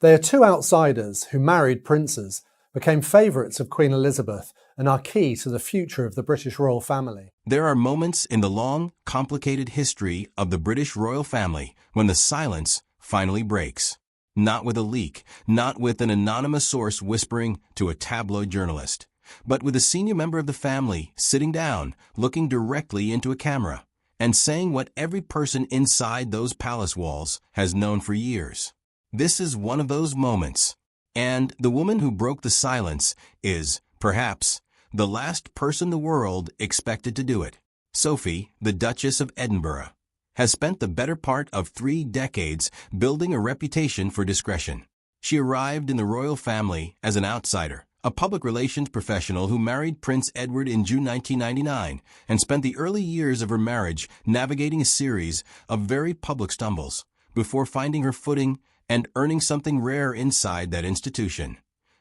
They are two outsiders who married princes, became favourites of Queen Elizabeth, and are key to the future of the British royal family. There are moments in the long, complicated history of the British royal family when the silence finally breaks. Not with a leak, not with an anonymous source whispering to a tabloid journalist, but with a senior member of the family sitting down, looking directly into a camera, and saying what every person inside those palace walls has known for years. This is one of those moments, and the woman who broke the silence is, perhaps, the last person the world expected to do it. Sophie, the Duchess of Edinburgh, has spent the better part of 3 decades building a reputation for discretion. She arrived in the royal family as an outsider, a public relations professional who married Prince Edward in June 1999 and spent the early years of her marriage navigating a series of very public stumbles before finding her footing and earning something rare inside that institution: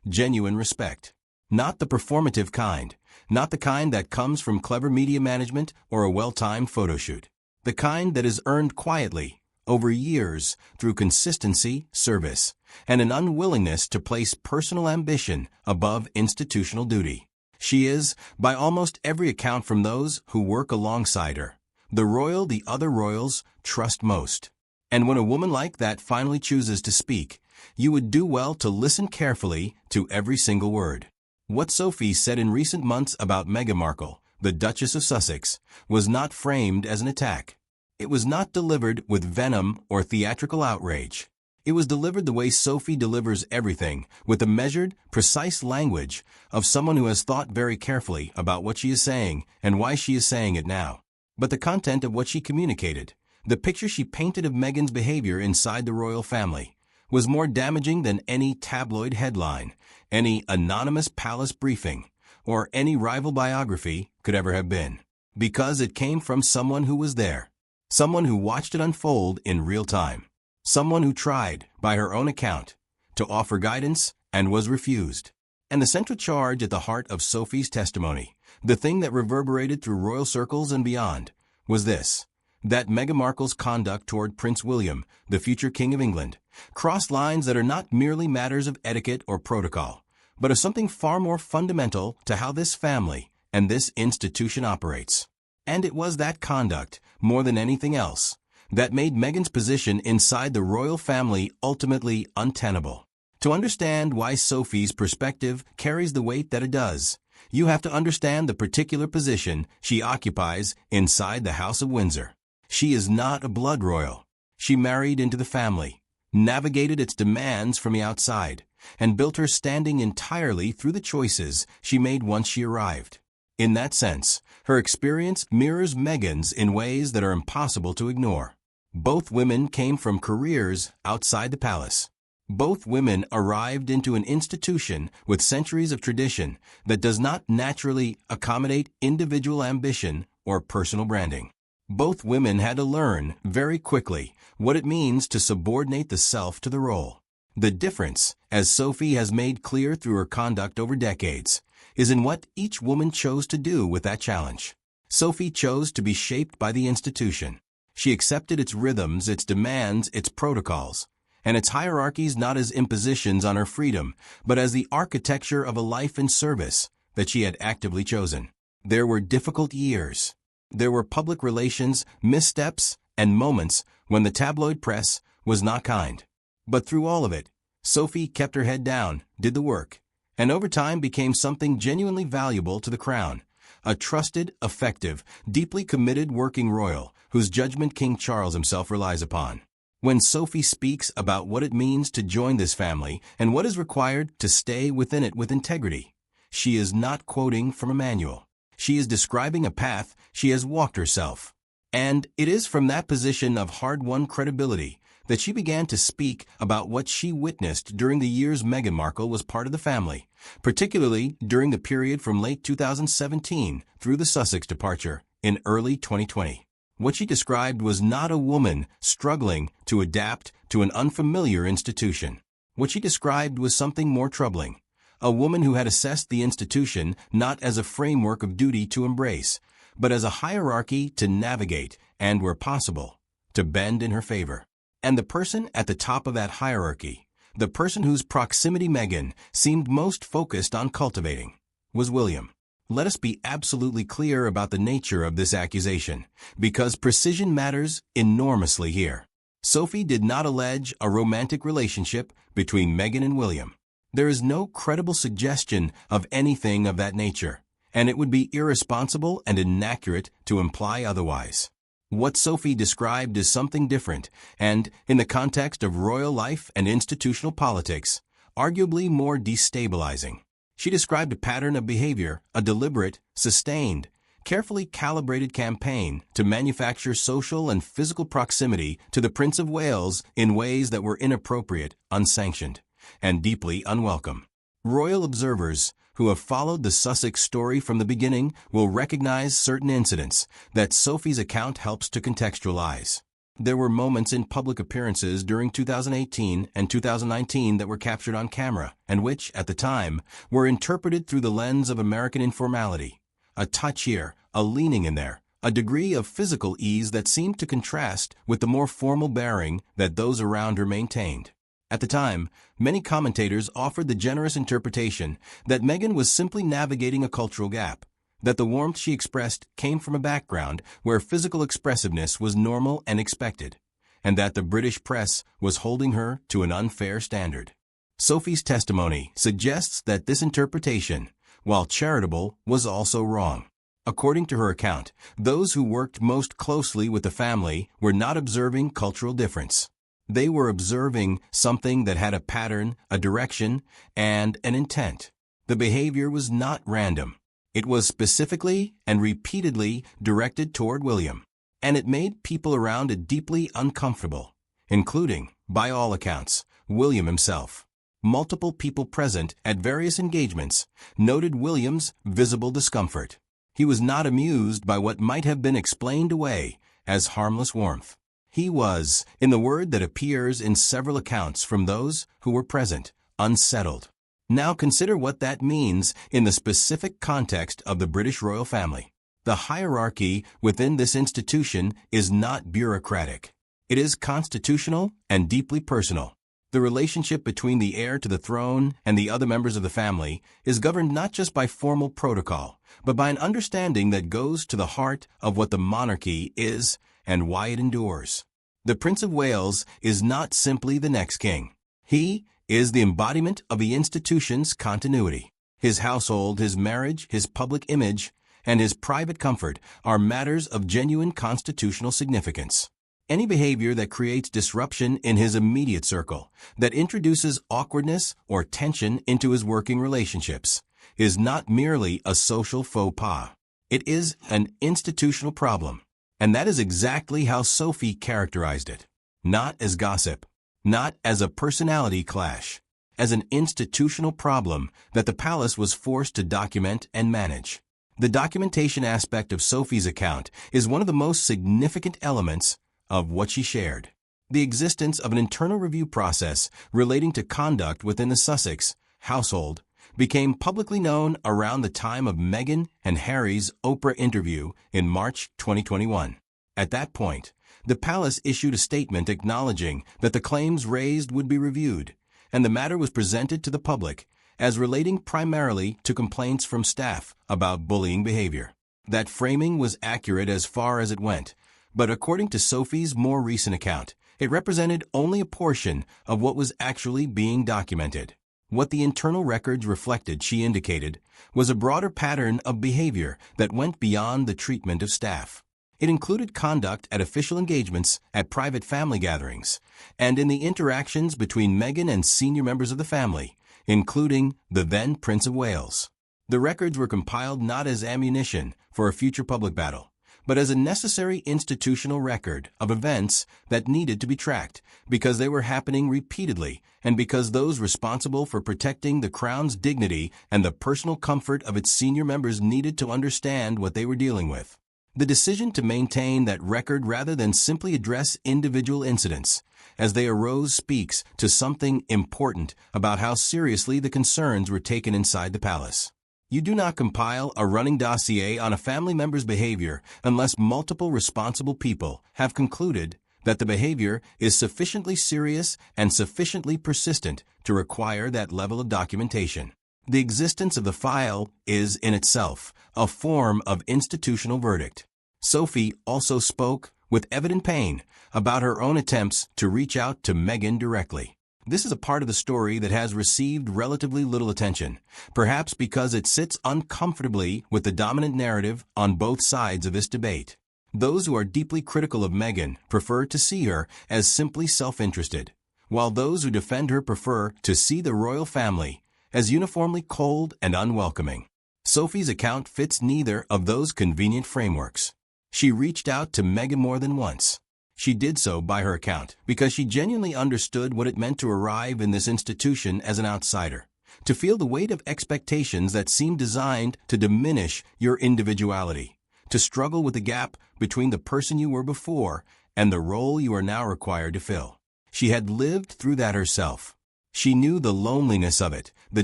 genuine respect. Not the performative kind, not the kind that comes from clever media management or a well-timed photo shoot. The kind that is earned quietly, over years, through consistency, service, and an unwillingness to place personal ambition above institutional duty. She is, by almost every account from those who work alongside her, the royal the other royals trust most. And when a woman like that finally chooses to speak, you would do well to listen carefully to every single word. What Sophie said in recent months about Meghan Markle, the Duchess of Sussex, was not framed as an attack. It was not delivered with venom or theatrical outrage. It was delivered the way Sophie delivers everything, with the measured, precise language of someone who has thought very carefully about what she is saying and why she is saying it now. But the content of what she communicated, the picture she painted of Meghan's behavior inside the royal family, was more damaging than any tabloid headline, any anonymous palace briefing, or any rival biography could ever have been. Because it came from someone who was there. Someone who watched it unfold in real time. Someone who tried, by her own account, to offer guidance and was refused. And the central charge at the heart of Sophie's testimony, the thing that reverberated through royal circles and beyond, was this: that Meghan Markle's conduct toward Prince William, the future King of England, crossed lines that are not merely matters of etiquette or protocol, but of something far more fundamental to how this family and this institution operates. And it was that conduct, more than anything else, that made Meghan's position inside the royal family ultimately untenable. To understand why Sophie's perspective carries the weight that it does, you have to understand the particular position she occupies inside the House of Windsor. She is not a blood royal. She married into the family, navigated its demands from the outside, and built her standing entirely through the choices she made once she arrived. In that sense, her experience mirrors Meghan's in ways that are impossible to ignore. Both women came from careers outside the palace. Both women arrived into an institution with centuries of tradition that does not naturally accommodate individual ambition or personal branding. Both women had to learn very quickly what it means to subordinate the self to the role. The difference, as Sophie has made clear through her conduct over decades, is in what each woman chose to do with that challenge. Sophie chose to be shaped by the institution. She accepted its rhythms, its demands, its protocols, and its hierarchies not as impositions on her freedom, but as the architecture of a life and service that she had actively chosen. There were difficult years. There were public relations, missteps, and moments when the tabloid press was not kind. But through all of it, Sophie kept her head down, did the work, and over time became something genuinely valuable to the crown, a trusted, effective, deeply committed working royal whose judgment King Charles himself relies upon. When Sophie speaks about what it means to join this family and what is required to stay within it with integrity, she is not quoting from a manual. She is describing a path she has walked herself. And it is from that position of hard-won credibility that she began to speak about what she witnessed during the years Meghan Markle was part of the family, particularly during the period from late 2017 through the Sussex departure in early 2020. What she described was not a woman struggling to adapt to an unfamiliar institution. What she described was something more troubling. A woman who had assessed the institution not as a framework of duty to embrace, but as a hierarchy to navigate and, where possible, to bend in her favor. And the person at the top of that hierarchy, The person whose proximity Meghan seemed most focused on cultivating was William. Let us be absolutely clear about the nature of this accusation, because precision matters enormously here. Sophie did not allege a romantic relationship between Meghan and William. There is no credible suggestion of anything of that nature, and it would be irresponsible and inaccurate to imply otherwise. What Sophie described is something different, and, in the context of royal life and institutional politics, arguably more destabilizing. She described a pattern of behavior, a deliberate, sustained, carefully calibrated campaign to manufacture social and physical proximity to the Prince of Wales in ways that were inappropriate, unsanctioned, and deeply unwelcome. Royal observers who have followed the Sussex story from the beginning will recognize certain incidents that Sophie's account helps to contextualize. There were moments in public appearances during 2018 and 2019 that were captured on camera and which, at the time, were interpreted through the lens of American informality. A touch here, a leaning in there, a degree of physical ease that seemed to contrast with the more formal bearing that those around her maintained. At the time, many commentators offered the generous interpretation that Meghan was simply navigating a cultural gap, that the warmth she expressed came from a background where physical expressiveness was normal and expected, and that the British press was holding her to an unfair standard. Sophie's testimony suggests that this interpretation, while charitable, was also wrong. According to her account, those who worked most closely with the family were not observing cultural difference. They were observing something that had a pattern, a direction, and an intent. The behavior was not random. It was specifically and repeatedly directed toward William, and it made people around it deeply uncomfortable, including, by all accounts, William himself. Multiple people present at various engagements noted William's visible discomfort. He was not amused by what might have been explained away as harmless warmth. He was, in the word that appears in several accounts from those who were present, unsettled. Now consider what that means in the specific context of the British royal family. The hierarchy within this institution is not bureaucratic. It is constitutional and deeply personal. The relationship between the heir to the throne and the other members of the family is governed not just by formal protocol, but by an understanding that goes to the heart of what the monarchy is and why it endures. The Prince of Wales is not simply the next king. He is the embodiment of the institution's continuity. His household, his marriage, his public image, and his private comfort are matters of genuine constitutional significance. Any behavior that creates disruption in his immediate circle, that introduces awkwardness or tension into his working relationships, is not merely a social faux pas. It is an institutional problem. And that is exactly how Sophie characterized it. Not as gossip, not as a personality clash, as an institutional problem that the palace was forced to document and manage. The documentation aspect of Sophie's account is one of the most significant elements of what she shared. The existence of an internal review process relating to conduct within the Sussex household became publicly known around the time of Meghan and Harry's Oprah interview in March 2021. At that point, the palace issued a statement acknowledging that the claims raised would be reviewed, and the matter was presented to the public as relating primarily to complaints from staff about bullying behavior. That framing was accurate as far as it went, but according to Sophie's more recent account, it represented only a portion of what was actually being documented. What the internal records reflected, she indicated, was a broader pattern of behavior that went beyond the treatment of staff. It included conduct at official engagements, at private family gatherings, and in the interactions between Meghan and senior members of the family, including the then Prince of Wales. The records were compiled not as ammunition for a future public battle, but as a necessary institutional record of events that needed to be tracked because they were happening repeatedly and because those responsible for protecting the Crown's dignity and the personal comfort of its senior members needed to understand what they were dealing with. The decision to maintain that record rather than simply address individual incidents as they arose speaks to something important about how seriously the concerns were taken inside the palace. You do not compile a running dossier on a family member's behavior unless multiple responsible people have concluded that the behavior is sufficiently serious and sufficiently persistent to require that level of documentation. The existence of the file is, in itself, a form of institutional verdict. Sophie also spoke, with evident pain, about her own attempts to reach out to Meghan directly. This is a part of the story that has received relatively little attention, perhaps because it sits uncomfortably with the dominant narrative on both sides of this debate. Those who are deeply critical of Meghan prefer to see her as simply self-interested, while those who defend her prefer to see the royal family as uniformly cold and unwelcoming. Sophie's account fits neither of those convenient frameworks. She reached out to Meghan more than once. She did so, by her account, because she genuinely understood what it meant to arrive in this institution as an outsider, to feel the weight of expectations that seemed designed to diminish your individuality, to struggle with the gap between the person you were before and the role you are now required to fill. She had lived through that herself. She knew the loneliness of it, the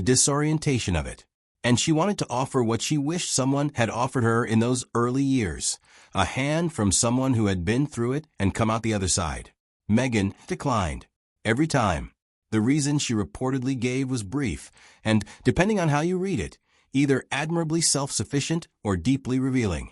disorientation of it, and she wanted to offer what she wished someone had offered her in those early years, a hand from someone who had been through it and come out the other side. Meghan declined. Every time. The reason she reportedly gave was brief, and, depending on how you read it, either admirably self-sufficient or deeply revealing.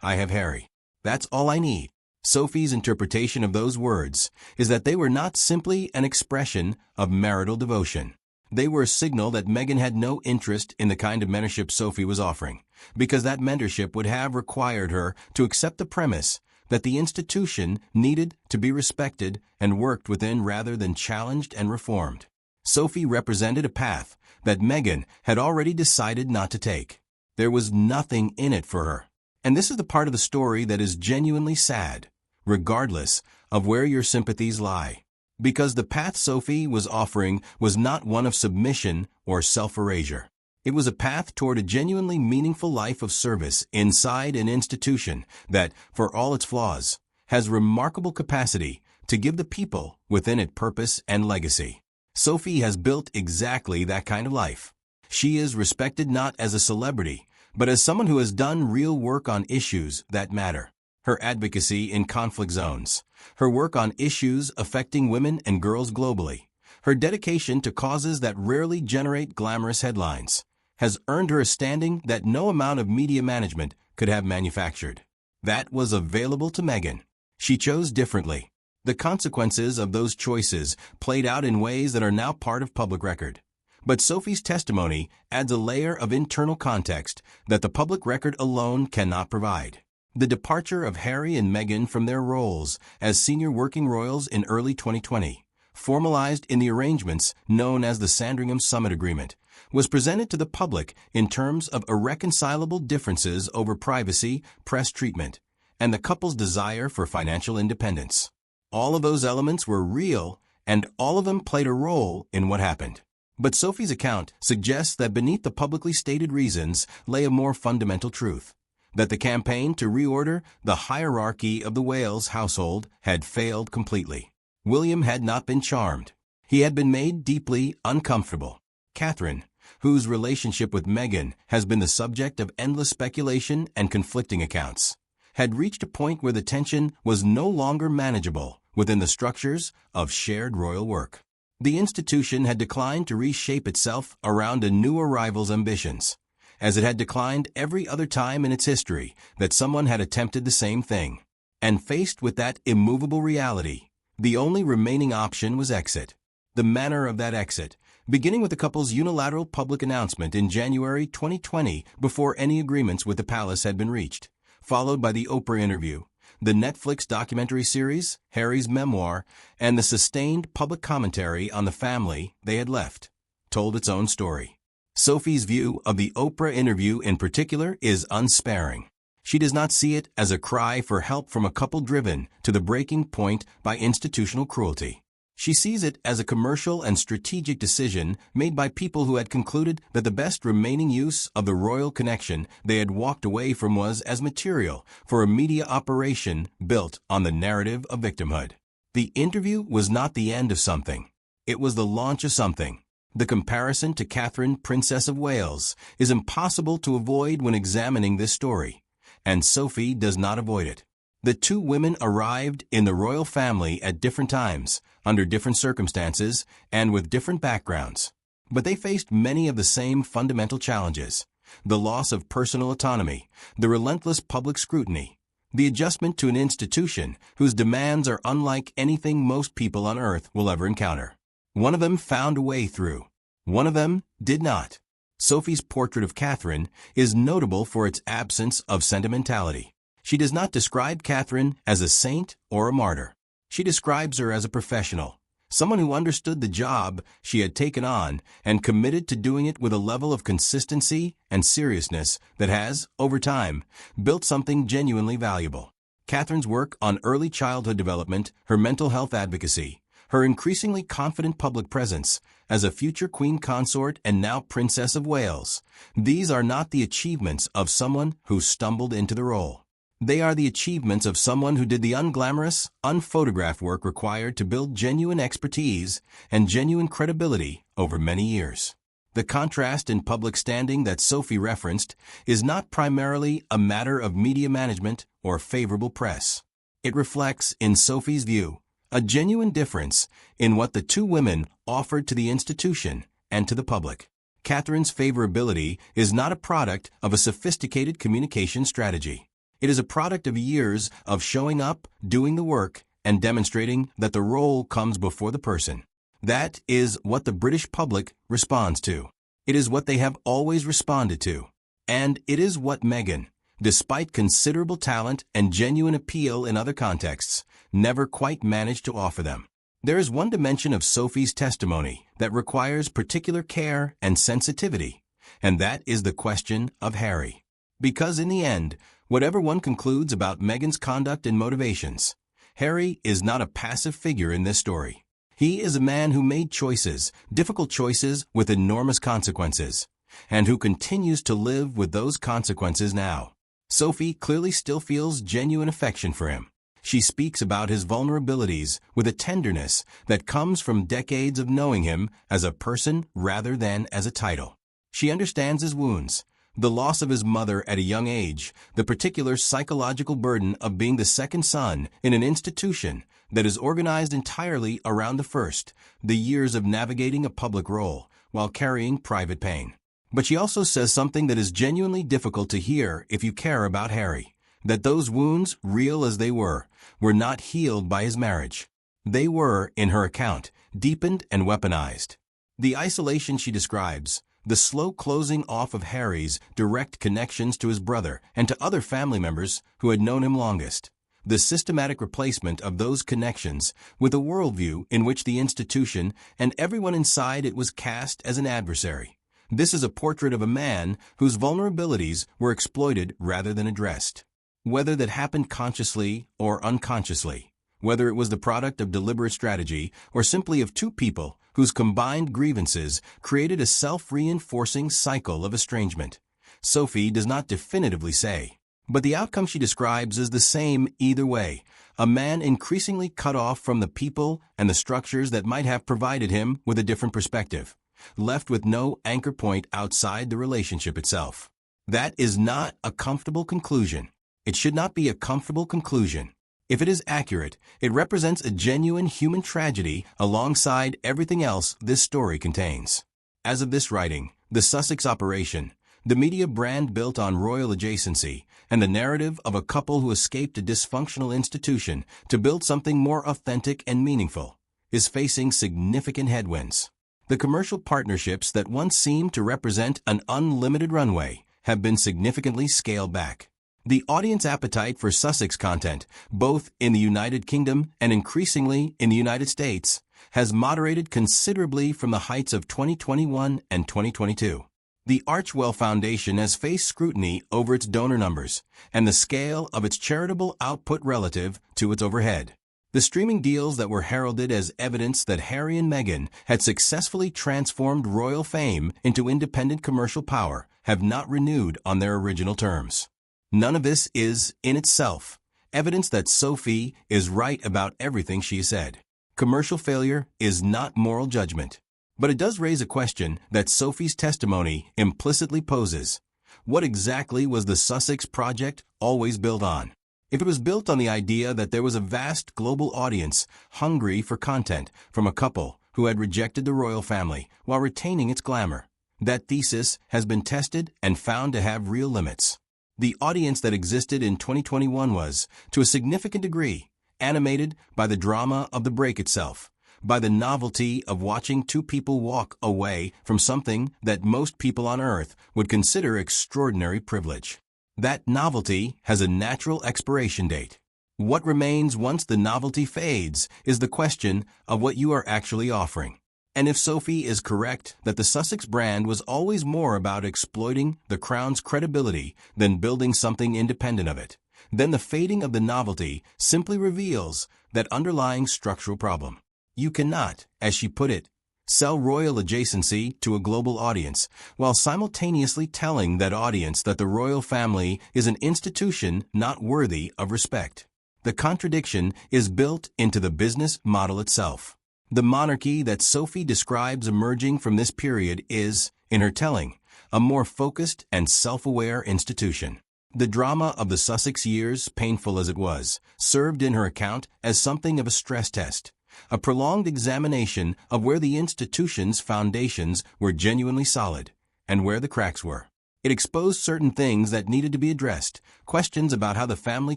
I have Harry. That's all I need. Sophie's interpretation of those words is that they were not simply an expression of marital devotion. They were a signal that Meghan had no interest in the kind of mentorship Sophie was offering, because that mentorship would have required her to accept the premise that the institution needed to be respected and worked within rather than challenged and reformed. Sophie represented a path that Meghan had already decided not to take. There was nothing in it for her. And this is the part of the story that is genuinely sad, regardless of where your sympathies lie. Because the path Sophie was offering was not one of submission or self-erasure. It was a path toward a genuinely meaningful life of service inside an institution that, for all its flaws, has remarkable capacity to give the people within it purpose and legacy. Sophie has built exactly that kind of life. She is respected not as a celebrity, but as someone who has done real work on issues that matter. Her advocacy in conflict zones, her work on issues affecting women and girls globally, her dedication to causes that rarely generate glamorous headlines, has earned her a standing that no amount of media management could have manufactured. That was available to Meghan. She chose differently. The consequences of those choices played out in ways that are now part of public record. But Sophie's testimony adds a layer of internal context that the public record alone cannot provide. The departure of Harry and Meghan from their roles as senior working royals in early 2020, formalized in the arrangements known as the Sandringham Summit Agreement, was presented to the public in terms of irreconcilable differences over privacy, press treatment, and the couple's desire for financial independence. All of those elements were real, and all of them played a role in what happened. But Sophie's account suggests that beneath the publicly stated reasons lay a more fundamental truth, that the campaign to reorder the hierarchy of the Wales household had failed completely. William had not been charmed. He had been made deeply uncomfortable. Catherine, whose relationship with Meghan has been the subject of endless speculation and conflicting accounts, had reached a point where the tension was no longer manageable within the structures of shared royal work. The institution had declined to reshape itself around a new arrival's ambitions, as it had declined every other time in its history that someone had attempted the same thing. And faced with that immovable reality, the only remaining option was exit. The manner of that exit, beginning with the couple's unilateral public announcement in January 2020 before any agreements with the palace had been reached, followed by the Oprah interview, the Netflix documentary series, Harry's memoir, and the sustained public commentary on the family they had left, told its own story. Sophie's view of the Oprah interview in particular is unsparing. She does not see it as a cry for help from a couple driven to the breaking point by institutional cruelty. She sees it as a commercial and strategic decision made by people who had concluded that the best remaining use of the royal connection they had walked away from was as material for a media operation built on the narrative of victimhood. The interview was not the end of something. It was the launch of something. The comparison to Catherine, Princess of Wales, is impossible to avoid when examining this story, and Sophie does not avoid it. The two women arrived in the royal family at different times, under different circumstances, and with different backgrounds. But they faced many of the same fundamental challenges: the loss of personal autonomy, the relentless public scrutiny, the adjustment to an institution whose demands are unlike anything most people on earth will ever encounter. One of them found a way through. One of them did not. Sophie's portrait of Catherine is notable for its absence of sentimentality. She does not describe Catherine as a saint or a martyr. She describes her as a professional, someone who understood the job she had taken on and committed to doing it with a level of consistency and seriousness that has, over time, built something genuinely valuable. Catherine's work on early childhood development, her mental health advocacy, her increasingly confident public presence as a future queen consort and now Princess of Wales, these are not the achievements of someone who stumbled into the role. They are the achievements of someone who did the unglamorous, unphotographed work required to build genuine expertise and genuine credibility over many years. The contrast in public standing that Sophie referenced is not primarily a matter of media management or favorable press. It reflects, in Sophie's view, a genuine difference in what the two women offered to the institution and to the public. Catherine's favorability is not a product of a sophisticated communication strategy. It is a product of years of showing up, doing the work, and demonstrating that the role comes before the person. That is what the British public responds to. It is what they have always responded to. And it is what Meghan, despite considerable talent and genuine appeal in other contexts, never quite managed to offer them. There is one dimension of Sophie's testimony that requires particular care and sensitivity, and that is the question of Harry. Because in the end, whatever one concludes about Meghan's conduct and motivations, Harry is not a passive figure in this story. He is a man who made choices, difficult choices with enormous consequences, and who continues to live with those consequences now. Sophie clearly still feels genuine affection for him. She speaks about his vulnerabilities with a tenderness that comes from decades of knowing him as a person rather than as a title. She understands his wounds, the loss of his mother at a young age, the particular psychological burden of being the second son in an institution that is organized entirely around the first, the years of navigating a public role while carrying private pain. But she also says something that is genuinely difficult to hear if you care about Harry, that those wounds, real as they were not healed by his marriage. They were, in her account, deepened and weaponized. The isolation she describes, the slow closing off of Harry's direct connections to his brother and to other family members who had known him longest, the systematic replacement of those connections with a worldview in which the institution and everyone inside it was cast as an adversary. This is a portrait of a man whose vulnerabilities were exploited rather than addressed. Whether that happened consciously or unconsciously, whether it was the product of deliberate strategy or simply of two people whose combined grievances created a self-reinforcing cycle of estrangement, Sophie does not definitively say. But the outcome she describes is the same either way: a man increasingly cut off from the people and the structures that might have provided him with a different perspective, left with no anchor point outside the relationship itself. That is not a comfortable conclusion. It should not be a comfortable conclusion. If it is accurate, it represents a genuine human tragedy alongside everything else this story contains. As of this writing, the Sussex operation, the media brand built on royal adjacency, and the narrative of a couple who escaped a dysfunctional institution to build something more authentic and meaningful, is facing significant headwinds. The commercial partnerships that once seemed to represent an unlimited runway have been significantly scaled back. The audience appetite for Sussex content, both in the United Kingdom and increasingly in the United States, has moderated considerably from the heights of 2021 and 2022. The Archwell Foundation has faced scrutiny over its donor numbers and the scale of its charitable output relative to its overhead. The streaming deals that were heralded as evidence that Harry and Meghan had successfully transformed royal fame into independent commercial power have not renewed on their original terms. None of this is, in itself, evidence that Sophie is right about everything she said. Commercial failure is not moral judgment. But it does raise a question that Sophie's testimony implicitly poses. What exactly was the Sussex project always built on? If it was built on the idea that there was a vast global audience hungry for content from a couple who had rejected the royal family while retaining its glamour, that thesis has been tested and found to have real limits. The audience that existed in 2021 was, to a significant degree, animated by the drama of the break itself, by the novelty of watching two people walk away from something that most people on Earth would consider extraordinary privilege. That novelty has a natural expiration date. What remains once the novelty fades is the question of what you are actually offering. And if Sophie is correct that the Sussex brand was always more about exploiting the crown's credibility than building something independent of it, then the fading of the novelty simply reveals that underlying structural problem. You cannot, as she put it, sell royal adjacency to a global audience while simultaneously telling that audience that the royal family is an institution not worthy of respect. The contradiction is built into the business model itself. The monarchy that Sophie describes emerging from this period is, in her telling, a more focused and self-aware institution. The drama of the Sussex years, painful as it was, served in her account as something of a stress test, a prolonged examination of where the institution's foundations were genuinely solid and where the cracks were. It exposed certain things that needed to be addressed, questions about how the family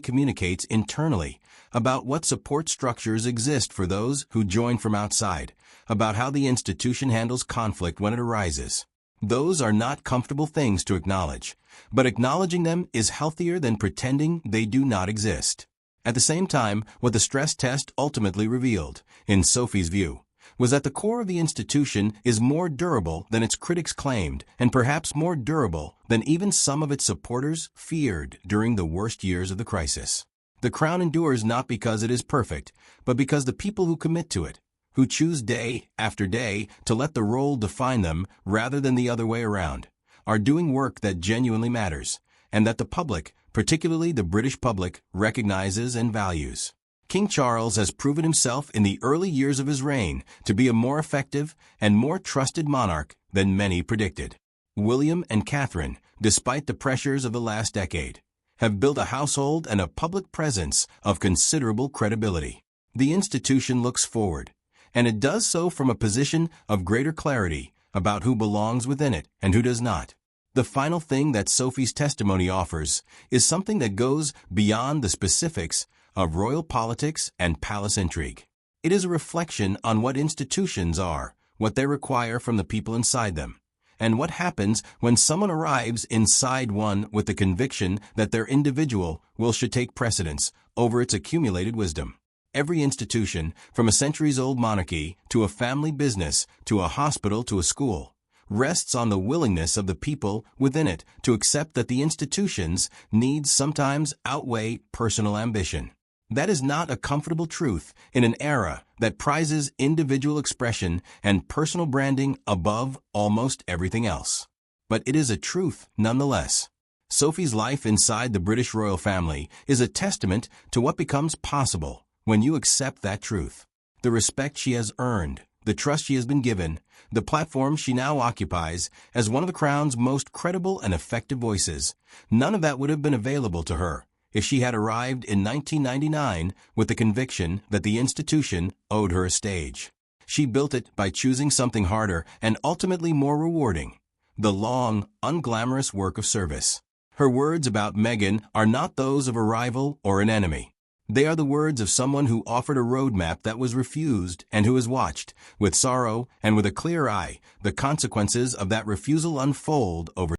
communicates internally, about what support structures exist for those who join from outside, about how the institution handles conflict when it arises. Those are not comfortable things to acknowledge, but acknowledging them is healthier than pretending they do not exist. At the same time, what the stress test ultimately revealed, in Sophie's view, was that the core of the institution is more durable than its critics claimed, and perhaps more durable than even some of its supporters feared during the worst years of the crisis. The crown endures not because it is perfect, but because the people who commit to it, who choose day after day to let the role define them rather than the other way around, are doing work that genuinely matters, and that the public, particularly the British public, recognizes and values. King Charles has proven himself in the early years of his reign to be a more effective and more trusted monarch than many predicted. William and Catherine, despite the pressures of the last decade, have built a household and a public presence of considerable credibility. The institution looks forward, and it does so from a position of greater clarity about who belongs within it and who does not. The final thing that Sophie's testimony offers is something that goes beyond the specifics of royal politics and palace intrigue. It is a reflection on what institutions are, what they require from the people inside them, and what happens when someone arrives inside one with the conviction that their individual will should take precedence over its accumulated wisdom. Every institution, from a centuries-old monarchy to a family business to a hospital to a school, rests on the willingness of the people within it to accept that the institution's needs sometimes outweigh personal ambition. That is not a comfortable truth in an era that prizes individual expression and personal branding above almost everything else. But it is a truth nonetheless. Sophie's life inside the British royal family is a testament to what becomes possible when you accept that truth. The respect she has earned, the trust she has been given, the platform she now occupies as one of the Crown's most credible and effective voices, none of that would have been available to her if she had arrived in 1999 with the conviction that the institution owed her a stage. She built it by choosing something harder and ultimately more rewarding, the long, unglamorous work of service. Her words about Meghan are not those of a rival or an enemy. They are the words of someone who offered a roadmap that was refused and who has watched, with sorrow and with a clear eye, the consequences of that refusal unfold over